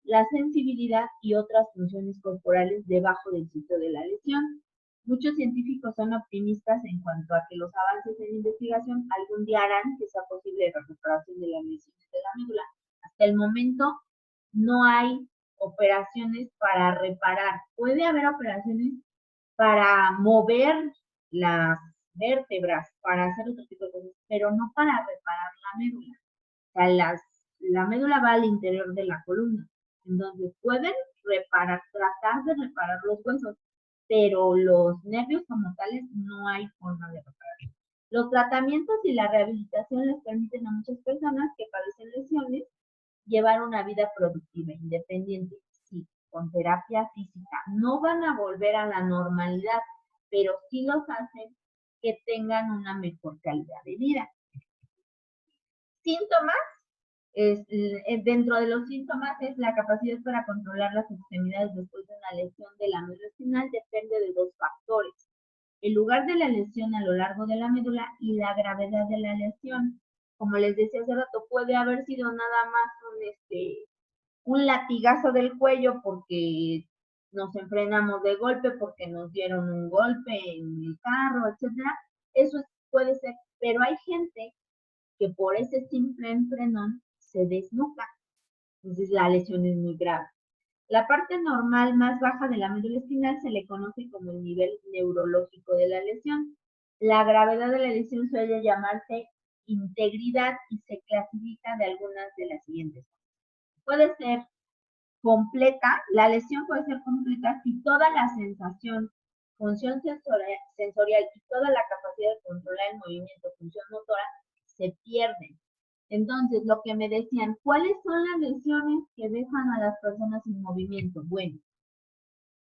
la sensibilidad y otras funciones corporales debajo del sitio de la lesión. Muchos científicos son optimistas en cuanto a que los avances en investigación algún día harán que sea posible la recuperación de las lesiones de la médula. Hasta el momento no hay operaciones para reparar. Puede haber operaciones para mover las vértebras, para hacer otro tipo de cosas, pero no para reparar la médula. O sea, la médula va al interior de la columna. Entonces, pueden tratar de reparar los huesos, pero los nervios como tales no hay forma de reparar. Los tratamientos y la rehabilitación les permiten a muchas personas que padecen lesiones llevar una vida productiva, independiente, sí, con terapia física. No van a volver a la normalidad, pero sí los hacen que tengan una mejor calidad de vida. Síntomas, dentro de los síntomas es la capacidad para controlar las extremidades después de una lesión de la médula espinal depende de dos factores. El lugar de la lesión a lo largo de la médula y la gravedad de la lesión. Como les decía hace rato, puede haber sido nada más un latigazo del cuello porque nos enfrenamos de golpe, porque nos dieron un golpe en el carro, etcétera. Eso puede ser, pero hay gente que por ese simple enfrenón se desnuca. Entonces la lesión es muy grave. La parte normal más baja de la médula espinal se le conoce como el nivel neurológico de la lesión. La gravedad de la lesión suele llamarse integridad y se clasifica de algunas de las siguientes. Puede ser completa, la lesión puede ser completa si toda la sensación, función sensorial y toda la capacidad de controlar el movimiento, función motora, se pierden. Entonces, lo que me decían, ¿cuáles son las lesiones que dejan a las personas sin movimiento? Bueno,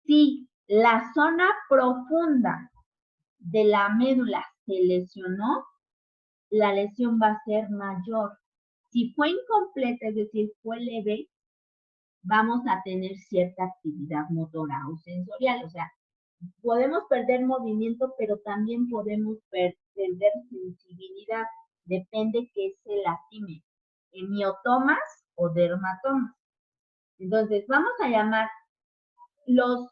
si la zona profunda de la médula se lesionó, la lesión va a ser mayor. Si fue incompleta, es decir, fue leve, vamos a tener cierta actividad motora o sensorial. O sea, podemos perder movimiento, pero también podemos perder sensibilidad. Depende que se lastime, hemiotomas o dermatomas. Entonces, vamos a llamar, los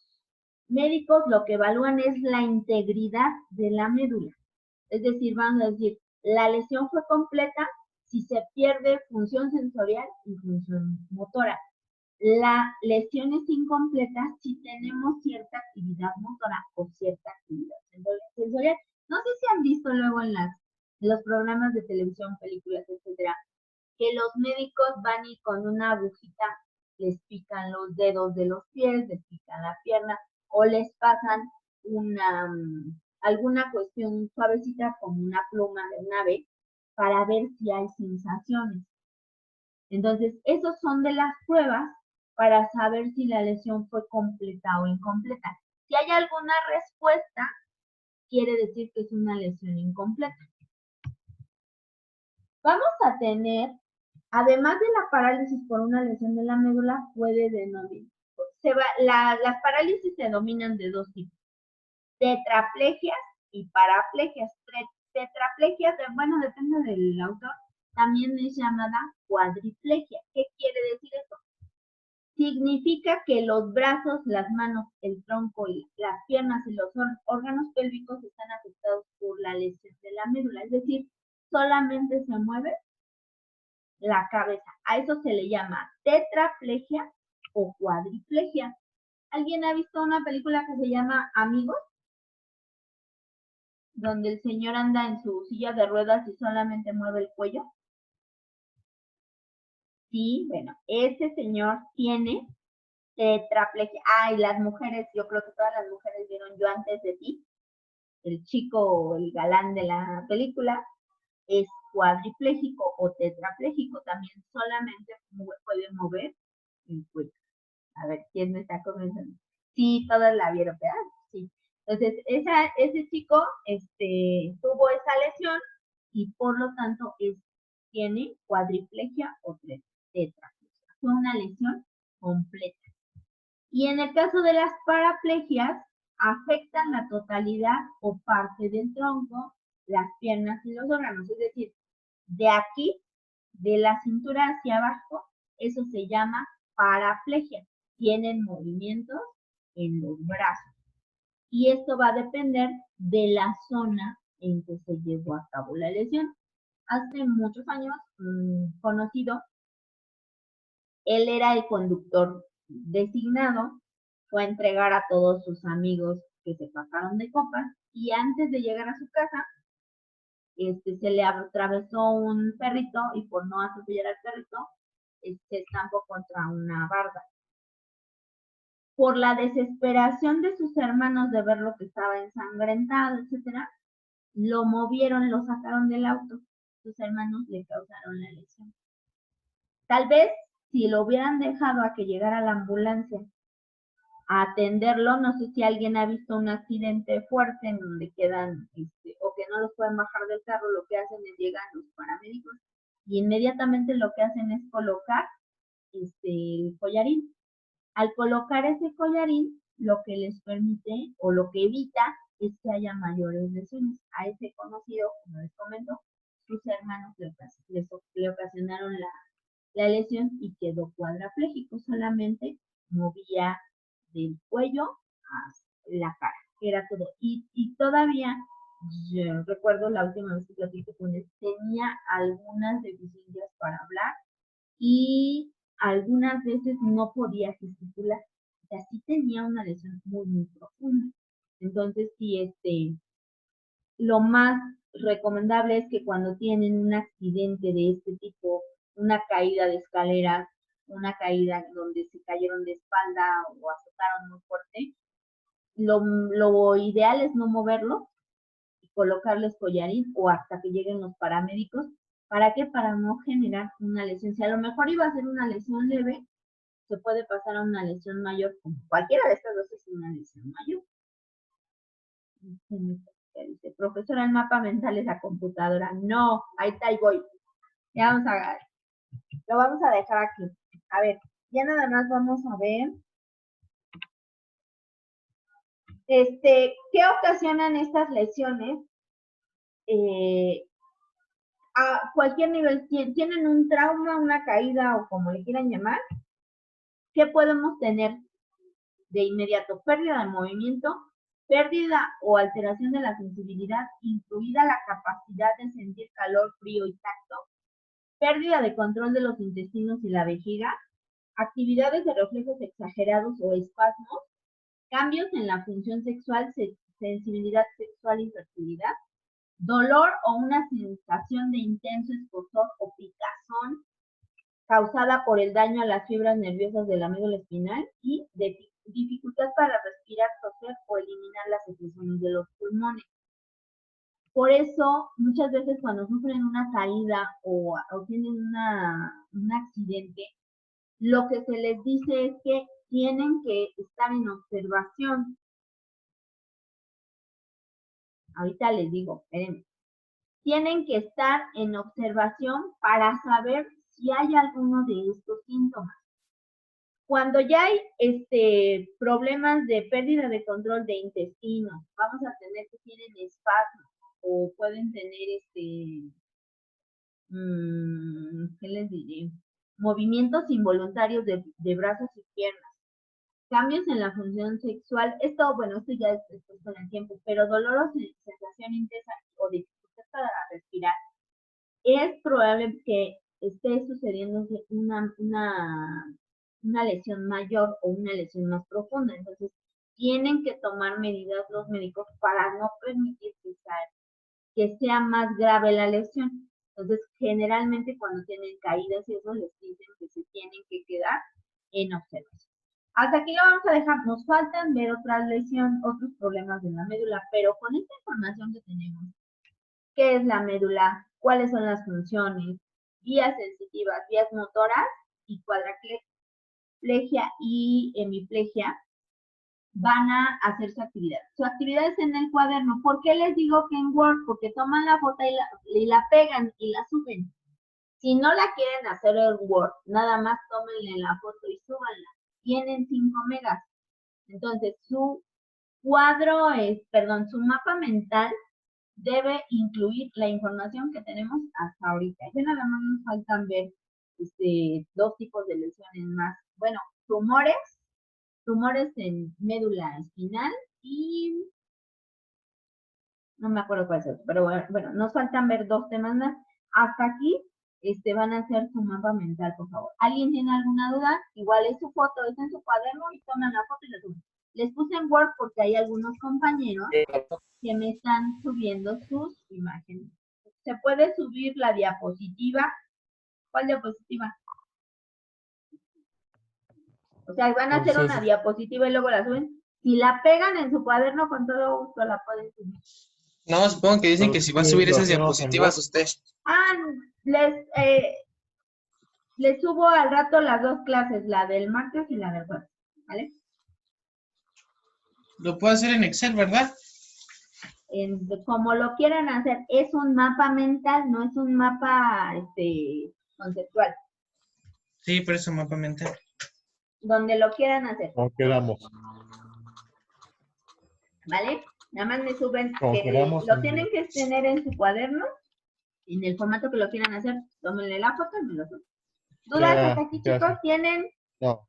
médicos lo que evalúan es la integridad de la médula. Es decir, vamos a decir, la lesión fue completa si se pierde función sensorial y función motora. La lesión es incompleta si tenemos cierta actividad motora o cierta actividad sensorial. No sé si han visto luego en los programas de televisión, películas, etcétera, que los médicos van y con una agujita les pican los dedos de los pies, les pican la pierna o les pasan alguna cuestión suavecita como una pluma de un ave para ver si hay sensaciones. Entonces, esos son de las pruebas para saber si la lesión fue completa o incompleta. Si hay alguna respuesta, quiere decir que es una lesión incompleta. Vamos a tener, además de la parálisis por una lesión de la médula, las parálisis se denominan de dos tipos: tetraplegias y paraplegias. Tetraplegia, bueno, depende del autor, también es llamada cuadriplegia. ¿Qué quiere decir eso? Significa que los brazos, las manos, el tronco y las piernas y los órganos pélvicos están afectados por la lesión de la médula. Es decir, solamente se mueve la cabeza. A eso se le llama tetraplegia o cuadriplegia. ¿Alguien ha visto una película que se llama Amigos? Donde el señor anda en su silla de ruedas y solamente mueve el cuello. Sí, bueno, ese señor tiene tetraplegia. Y las mujeres, yo creo que todas las mujeres vieron Yo antes de ti. El chico o el galán de la película es cuadripléjico o tetrapléjico. También solamente puede mover el cuello. A ver, ¿quién me está comentando? Sí, todas la vieron, ¿verdad? Sí. Entonces, ese chico tuvo esa lesión y por lo tanto tiene cuadriplegia o tetraplegia. Fue una lesión completa. Y en el caso de las paraplegias, afectan la totalidad o parte del tronco, las piernas y los órganos. Es decir, de aquí, de la cintura hacia abajo, eso se llama paraplegia. Tienen movimientos en los brazos. Y esto va a depender de la zona en que se llevó a cabo la lesión. Hace muchos años, conocido, él era el conductor designado, fue a entregar a todos sus amigos que se pasaron de copas y antes de llegar a su casa, se le atravesó un perrito y por no atropellar al perrito, se estampó contra una barda. Por la desesperación de sus hermanos de ver lo que estaba ensangrentado, etcétera, lo movieron, lo sacaron del auto. Sus hermanos le causaron la lesión. Tal vez si lo hubieran dejado a que llegara la ambulancia a atenderlo, no sé si alguien ha visto un accidente fuerte en donde quedan, o que no los pueden bajar del carro, lo que hacen es llegar los paramédicos y inmediatamente lo que hacen es colocar el collarín. Al colocar ese collarín, lo que les permite o lo que evita es que haya mayores lesiones. A ese conocido, como les comento, sus hermanos le ocasionaron la lesión y quedó cuadrapléjico, solamente movía del cuello a la cara, era todo. Y todavía, yo recuerdo la última vez que platiqué con él, tenía algunas deficiencias para hablar y algunas veces no podía gesticular. O sea, sí tenía una lesión muy, muy profunda. Entonces, sí, lo más recomendable es que cuando tienen un accidente de este tipo, una caída de escaleras, una caída donde se cayeron de espalda o azotaron muy fuerte, lo ideal es no moverlo y colocarles collarín o hasta que lleguen los paramédicos. ¿Para qué? Para no generar una lesión. Si a lo mejor iba a ser una lesión leve, se puede pasar a una lesión mayor. Cualquiera de estas dos es una lesión mayor. Dice, profesora, el mapa mental es la computadora. No, ahí está, ahí voy. Ya lo vamos a dejar aquí. A ver, ya nada más vamos a ver. ¿Qué ocasionan estas lesiones? A cualquier nivel, tienen un trauma, una caída o como le quieran llamar. ¿Qué podemos tener de inmediato? Pérdida de movimiento, pérdida o alteración de la sensibilidad, incluida la capacidad de sentir calor, frío y tacto, pérdida de control de los intestinos y la vejiga, actividades de reflejos exagerados o espasmos, cambios en la función sexual, sensibilidad sexual y fertilidad, dolor o una sensación de intenso escozor o picazón causada por el daño a las fibras nerviosas de la médula espinal y de dificultad para respirar, toser o eliminar las secreciones de los pulmones. Por eso, muchas veces cuando sufren una caída o tienen un accidente, lo que se les dice es que tienen que estar en observación. Ahorita les digo, espérenme. Tienen que estar en observación para saber si hay alguno de estos síntomas. Cuando ya hay problemas de pérdida de control de intestino, vamos a tener que tienen espasmos o pueden tener ¿qué les diré? Movimientos involuntarios de brazos y piernas. Cambios en la función sexual. Esto ya es después con el tiempo, pero dolor o sensación intensa o dificultad para respirar. probable que esté sucediendo una lesión mayor o una lesión más profunda. Entonces, tienen que tomar medidas los médicos para no permitir que sea más grave la lesión. Entonces, generalmente cuando tienen caídas y eso, les dicen que se tienen que quedar en observación. Hasta aquí lo vamos a dejar. Nos faltan ver otras lesiones, otros problemas de la médula, pero con esta información que tenemos, ¿qué es la médula? ¿Cuáles son las funciones? Vías sensitivas, vías motoras y cuadraplegia y hemiplegia van a hacer su actividad. Su actividad es en el cuaderno. ¿Por qué les digo que en Word? Porque toman la foto y la pegan y la suben. Si no la quieren hacer en Word, nada más tómenle la foto y súbanla. Tienen 5 megas. Entonces, su su mapa mental debe incluir la información que tenemos hasta ahorita. Ya nada más nos faltan ver 2 tipos de lesiones más. Bueno, tumores en médula espinal y no me acuerdo cuál es otro, pero bueno, nos faltan ver 2 temas más. Hasta aquí van a hacer su mapa mental, por favor. ¿Alguien tiene alguna duda? Igual es su foto, está en su cuaderno y toman la foto y la suben. Les puse en Word porque hay algunos compañeros que me están subiendo sus imágenes. Se puede subir la diapositiva. ¿Cuál diapositiva? O sea, van a hacer una diapositiva y luego la suben. Si la pegan en su cuaderno, con todo gusto la pueden subir. No, supongo que dicen que si va a subir esas diapositivas usted. Les subo al rato las 2 clases, la del martes y la del jueves, ¿vale? Lo puedo hacer en Excel, ¿verdad? Como lo quieran hacer, es un mapa mental, no es un mapa conceptual. Sí, por eso mapa mental. Donde lo quieran hacer. ¿Cómo quedamos? ¿Vale? Nada más me suben ¿Cómo que quedamos? lo tienen que tener en su cuaderno, en el formato que lo quieran hacer, tómenle la foto y me lo suben. ¿Dudas hasta aquí, chicos? ¿Tienen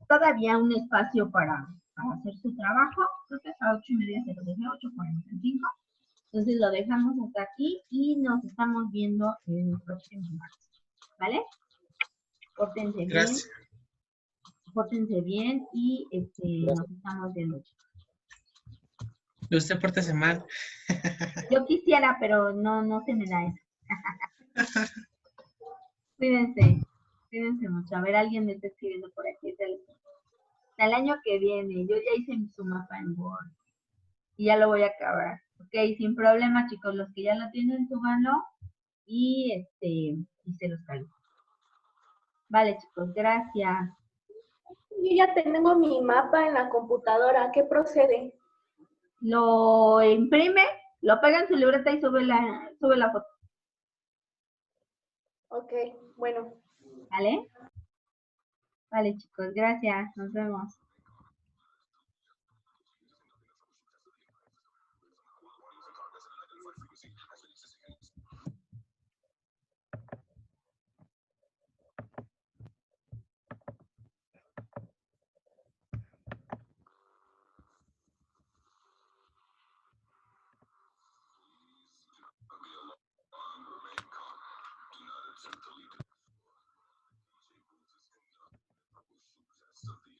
todavía un espacio para hacer su trabajo? Creo que hasta 8:30 se lo dejé, 8:45. Entonces lo dejamos hasta aquí y nos estamos viendo en el próximo martes. ¿Vale? Pórtense bien. Gracias. Pórtense bien y nos estamos viendo. Usted pórtese mal. Yo quisiera, pero no se me da eso. Cuídense mucho. A ver, alguien me está escribiendo por aquí. Hasta el año que viene. Yo ya hice su mapa en Word. Y ya lo voy a acabar. Ok, sin problema, chicos. Los que ya lo tienen, súbanlo. Y se los cargo. Vale, chicos, gracias. Yo ya tengo mi mapa en la computadora. ¿Qué procede? Lo imprime, lo pega en su libreta y sube la foto. Ok, bueno. ¿Vale? Vale, chicos, gracias. Nos vemos. Something